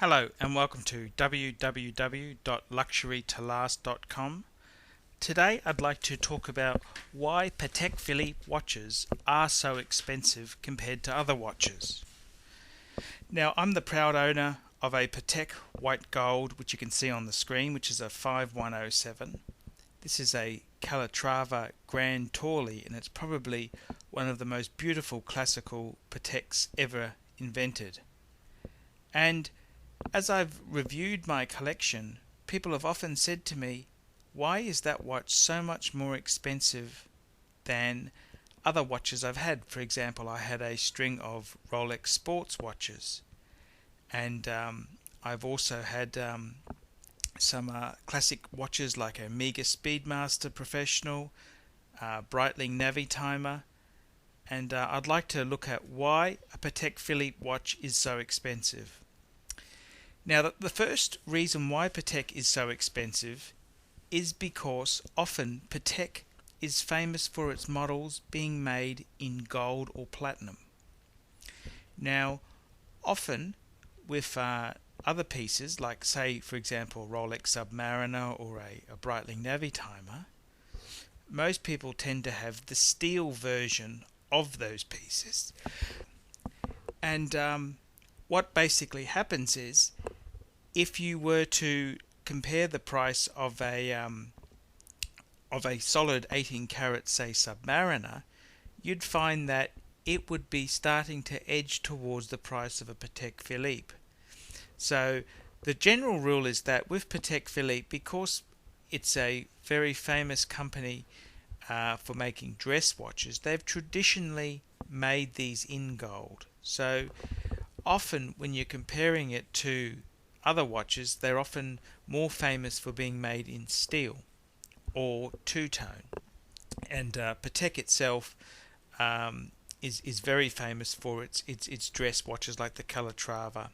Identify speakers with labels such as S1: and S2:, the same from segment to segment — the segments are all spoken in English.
S1: Hello and welcome to www.luxurytolast.com. Today I'd like to talk about why Patek Philippe watches are so expensive compared to other watches. Now I'm the proud owner of a Patek White Gold, which you can see on the screen, which is a 5107. This is a Calatrava Grand Tourly and it's probably one of the most beautiful classical Pateks ever invented. And as I've reviewed my collection, people have often said to me, why is that watch so much more expensive than other watches I've had? For example, I had a string of Rolex sports watches, and I've also had some classic watches like Omega Speedmaster Professional, Breitling Navitimer, and I'd like to look at why a Patek Philippe watch is so expensive. Now, the first reason why Patek is so expensive is because often Patek is famous for its models being made in gold or platinum. Now, often with other pieces, like say for example Rolex Submariner or a Breitling Navitimer, most people tend to have the steel version of those pieces. And what basically happens is, if you were to compare the price of a solid 18 karat, say Submariner, you'd find that it would be starting to edge towards the price of a Patek Philippe. So the general rule is that with Patek Philippe, because it's a very famous company for making dress watches, they've traditionally made these in gold. So often when you're comparing it to other watches, they're often more famous for being made in steel or two-tone. And Patek itself is very famous for its dress watches like the Calatrava.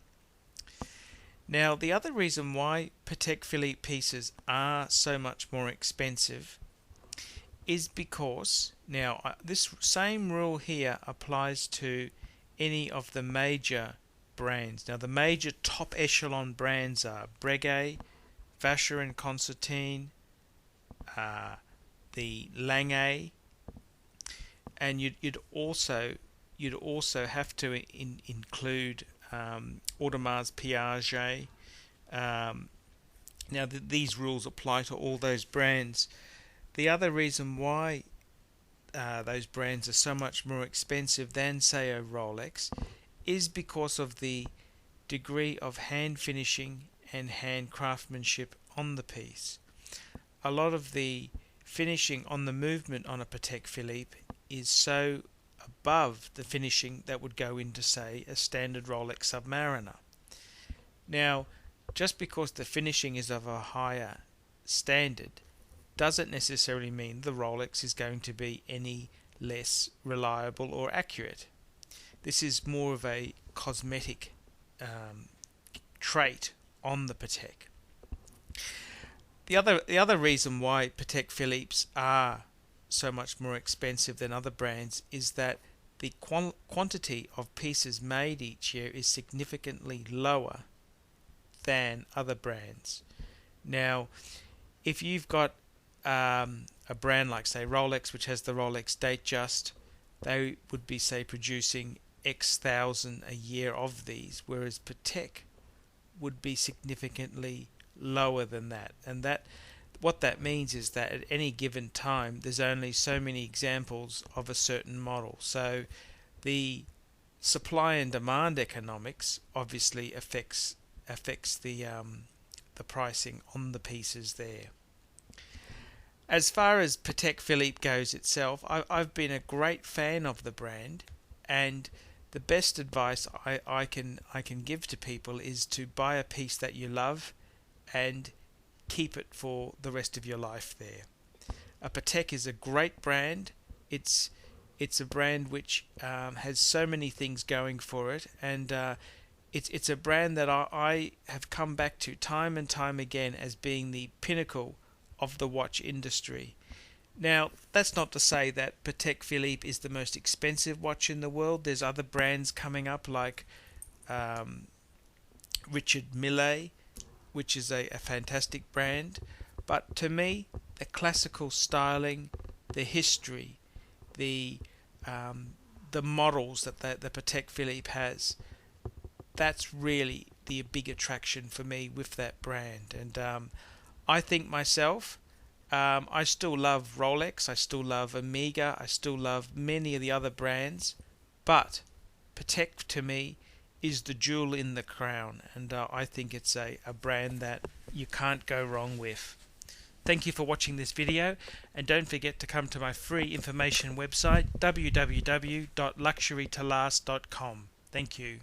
S1: Now, the other reason why Patek Philippe pieces are so much more expensive is because, now this same rule here applies to any of the major brands. Now, the major top echelon brands are Breguet, Vacheron and Constantin, the Lange, and you'd also have to include Audemars Piguet. Now these rules apply to all those brands. The other reason why those brands are so much more expensive than, say, a Rolex is because of the degree of hand finishing and hand craftsmanship on the piece. A lot of the finishing on the movement on a Patek Philippe is so above the finishing that would go into, say, a standard Rolex Submariner. Now, just because the finishing is of a higher standard doesn't necessarily mean the Rolex is going to be any less reliable or accurate. This is more of a cosmetic trait on the Patek. The other reason why Patek Philippe's are so much more expensive than other brands is that the quantity of pieces made each year is significantly lower than other brands. Now, if you've got a brand like, say, Rolex, which has the Rolex Datejust, they would be, say, producing X thousand a year of these, whereas Patek would be significantly lower than that. And that what that means is that at any given time there's only so many examples of a certain model. So the supply and demand economics obviously affects the pricing on the pieces there. As far as Patek Philippe goes itself, I've been a great fan of the brand, and the best advice I can give to people is to buy a piece that you love and keep it for the rest of your life there. A Patek is a great brand. It's a brand which has so many things going for it, and it's a brand that I have come back to time and time again as being the pinnacle of the watch industry. Now, that's not to say that Patek Philippe is the most expensive watch in the world. There's other brands coming up like Richard Mille, which is a fantastic brand. But to me, the classical styling, the history, the models that the Patek Philippe has, that's really the big attraction for me with that brand. And I think myself, I still love Rolex, I still love Omega, I still love many of the other brands, but Patek to me is the jewel in the crown, and I think it's a brand that you can't go wrong with. Thank you for watching this video, and don't forget to come to my free information website www.luxurytolast.com. Thank you.